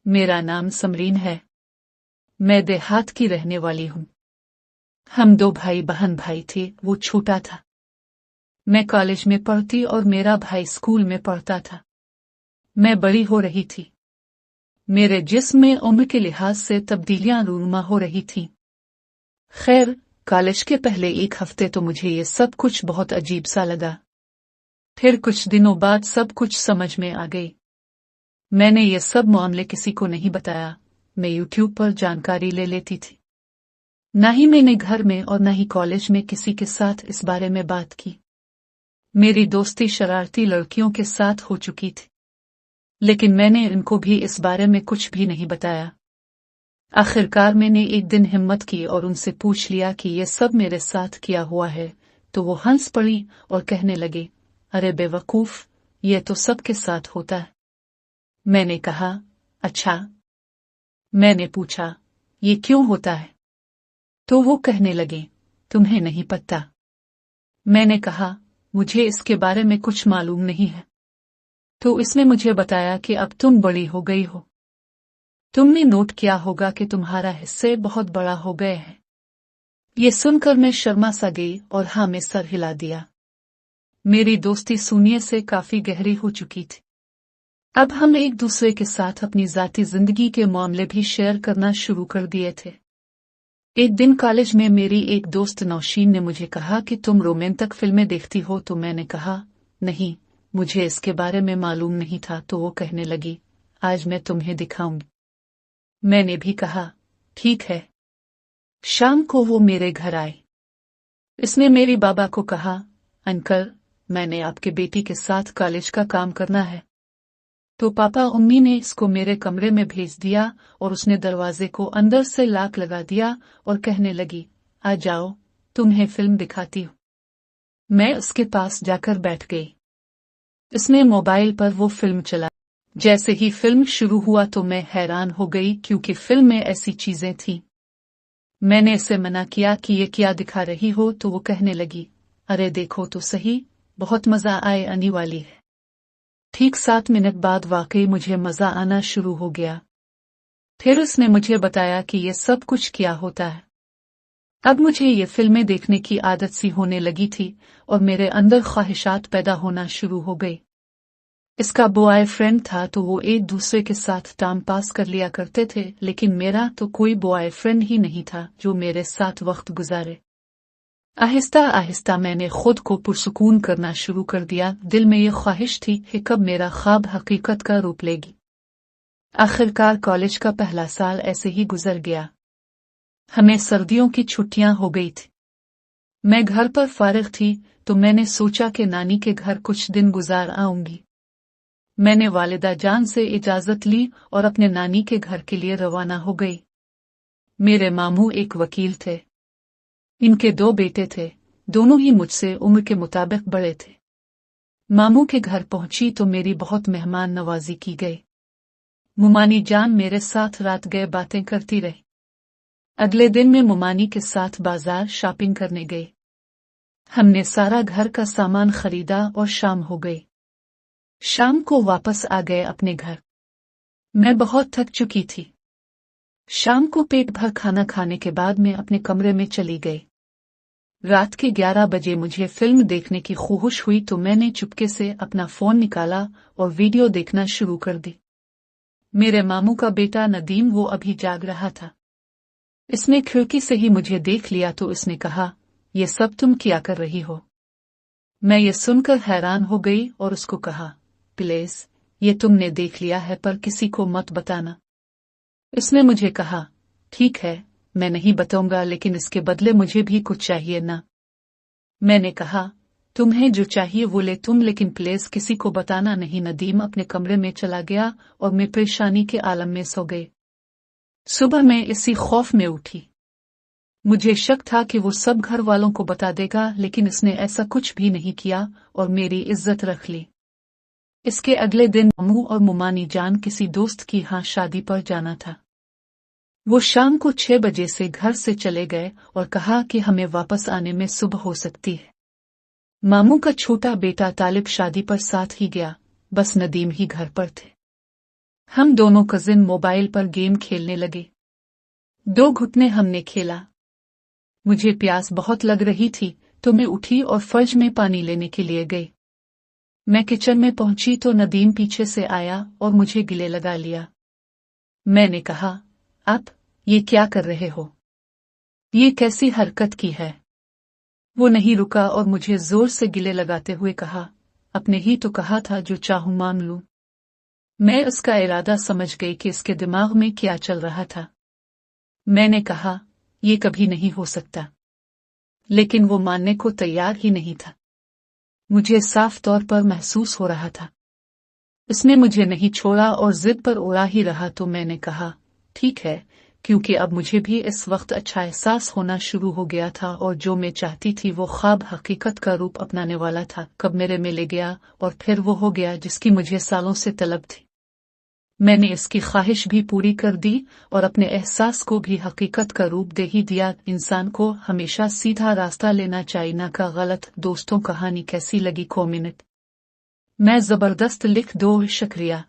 मेरा नाम समरीन है। मैं देहात की रहने वाली हूँ। हम 2 भाई थे, वो छोटा था। मैं कॉलेज में पढ़ती और मेरा भाई स्कूल में पढ़ता था। मैं बड़ी हो रही थी। मेरे जिस्म में उम्र के लिहाज से तब्दीलियां रूनुमा हो रही थीं। खैर, कॉलेज के पहले 1 हफ्ते तो मुझे ये सब कुछ बहुत अजीब सा लगा। फिर कुछ दिनों बाद सब कुछ समझ में आ गई। मैंने ये सब मामले किसी को नहीं बताया। मैं यूट्यूब पर जानकारी ले लेती थी। न ही मैंने घर में और न ही कॉलेज में किसी के साथ इस बारे में बात की। मेरी दोस्ती शरारती लड़कियों के साथ हो चुकी थी, लेकिन मैंने इनको भी इस बारे में कुछ भी नहीं बताया। आखिरकार मैंने एक दिन हिम्मत की और उनसे पूछ लिया कि ये सब मेरे साथ किया हुआ है, तो वो हंस पड़ी और कहने लगे, अरे बेवकूफ, ये तो सबके साथ होता है। मैंने कहा, अच्छा। मैंने पूछा, ये क्यों होता है? तो वो कहने लगे, तुम्हें नहीं पता। मैंने कहा, मुझे इसके बारे में कुछ मालूम नहीं है। तो इसने मुझे बताया कि अब तुम बड़ी हो गई हो। तुमने नोट किया होगा कि तुम्हारा हिस्से बहुत बड़ा हो गए हैं। ये सुनकर मैं शर्मा सा गई और हाँ में सर हिला दिया। मेरी दोस्ती सुनिए से काफी गहरी हो चुकी थी। अब हम एक दूसरे के साथ अपनी जाती जिंदगी के मामले भी शेयर करना शुरू कर दिए थे। एक दिन कॉलेज में मेरी एक दोस्त नौशीन ने मुझे कहा कि तुम रोमांटिक फिल्में देखती हो, तो मैंने कहा, नहीं, मुझे इसके बारे में मालूम नहीं था। तो वो कहने लगी, आज मैं तुम्हें दिखाऊंगी। मैंने भी कहा, ठीक है। शाम को वो मेरे घर आए। इसने मेरी बाबा को कहा, अंकल, मैंने आपके बेटी के साथ कॉलेज का काम करना है। तो पापा उम्मी ने इसको मेरे कमरे में भेज दिया और उसने दरवाजे को अंदर से लॉक लगा दिया और कहने लगी, आ जाओ, तुम्हें फिल्म दिखाती हूँ। मैं उसके पास जाकर बैठ गई। इसने मोबाइल पर वो फिल्म चला। जैसे ही फिल्म शुरू हुआ तो मैं हैरान हो गई, क्योंकि फिल्म में ऐसी चीजें थीं। मैंने इसे मना किया कि ये क्या दिखा रही हो, तो वो कहने लगी, अरे देखो तो सही, बहुत मजा आने वाली है। ठीक 7 मिनट बाद वाकई मुझे मजा आना शुरू हो गया। फिर उसने मुझे बताया कि ये सब कुछ क्या होता है। अब मुझे ये फिल्में देखने की आदत सी होने लगी थी और मेरे अंदर ख्वाहिशात पैदा होना शुरू हो गई। इसका बॉयफ्रेंड था तो वो एक दूसरे के साथ टाइम पास कर लिया करते थे, लेकिन मेरा तो कोई बॉयफ्रेंड ही नहीं था जो मेरे साथ वक्त गुजारे। आहिस्ता आहिस्ता मैंने खुद को पुरसुकून करना शुरू कर दिया। दिल में ये ख्वाहिश थी कि कब मेरा ख्वाब हकीकत का रूप लेगी। आखिरकार कॉलेज का पहला साल ऐसे ही गुजर गया। हमें सर्दियों की छुट्टियां हो गई थी। मैं घर पर फारिग थी तो मैंने सोचा कि नानी के घर कुछ दिन गुजार आऊंगी। मैंने वालिदा जान से इजाजत ली और अपने नानी के घर के लिए रवाना हो गई। मेरे मामू एक वकील थे। इनके 2 बेटे थे, दोनों ही मुझसे उम्र के मुताबिक बड़े थे। मामू के घर पहुंची तो मेरी बहुत मेहमान नवाजी की गई। मुमानी जान मेरे साथ रात गए बातें करती रही। अगले दिन मैं मुमानी के साथ बाजार शॉपिंग करने गई। हमने सारा घर का सामान खरीदा और शाम हो गई। शाम को वापस आ गए अपने घर। मैं बहुत थक चुकी थी। शाम को पेट भर खाना खाने के बाद मैं अपने कमरे में चली गई। रात के 11 बजे मुझे फिल्म देखने की ख्वाहिश हुई तो मैंने चुपके से अपना फोन निकाला और वीडियो देखना शुरू कर दी। मेरे मामू का बेटा नदीम वो अभी जाग रहा था। इसने खिड़की से ही मुझे देख लिया तो इसने कहा, ये सब तुम क्या कर रही हो? मैं ये सुनकर हैरान हो गई और उसको कहा, प्लीज, ये तुमने देख लिया है पर किसी को मत बताना। इसने मुझे कहा, ठीक है, मैं नहीं बताऊंगा, लेकिन इसके बदले मुझे भी कुछ चाहिए ना। मैंने कहा, तुम्हें जो चाहिए वो ले तुम, लेकिन प्लीज किसी को बताना नहीं। नदीम अपने कमरे में चला गया और मैं परेशानी के आलम में सो गई। सुबह मैं इसी खौफ में उठी। मुझे शक था कि वो सब घर वालों को बता देगा, लेकिन इसने ऐसा कुछ भी नहीं किया और मेरी इज्जत रख ली। इसके अगले दिन मामू और मुमानी जान किसी दोस्त की यहाँ शादी पर जाना था। वो शाम को 6 बजे से घर से चले गए और कहा कि हमें वापस आने में सुबह हो सकती है। मामू का छोटा बेटा तालिब शादी पर साथ ही गया, बस नदीम ही घर पर थे। हम दोनों कजिन मोबाइल पर गेम खेलने लगे। 2 घुटने हमने खेला। मुझे प्यास बहुत लग रही थी तो मैं उठी और फ्रिज में पानी लेने के लिए गई। मैं किचन में पहुंची तो नदीम पीछे से आया और मुझे गले लगा लिया। मैंने कहा, आप ये क्या कर रहे हो? ये कैसी हरकत की है? वो नहीं रुका और मुझे जोर से गले लगाते हुए कहा, अपने ही तो कहा था जो चाहूं मान लूं। मैं उसका इरादा समझ गई कि इसके दिमाग में क्या चल रहा था। मैंने कहा, ये कभी नहीं हो सकता। लेकिन वो मानने को तैयार ही नहीं था। मुझे साफ तौर पर महसूस हो रहा था इसने मुझे नहीं छोड़ा और जिद पर उड़ा ही रहा। तो मैंने कहा, ठीक है, क्योंकि अब मुझे भी इस वक्त अच्छा एहसास होना शुरू हो गया था और जो मैं चाहती थी वो ख्वाब हकीकत का रूप अपनाने वाला था। कब मेरे में ले गया और फिर वो हो गया जिसकी मुझे सालों से तलब थी। मैंने इसकी ख्वाहिश भी पूरी कर दी और अपने एहसास को भी हकीकत का रूप दे ही दिया। इंसान को हमेशा सीधा रास्ता लेना चाहिए, ना का गलत। दोस्तों, कहानी कैसी लगी? कमेंट मैं जबरदस्त लिख दो। शुक्रिया।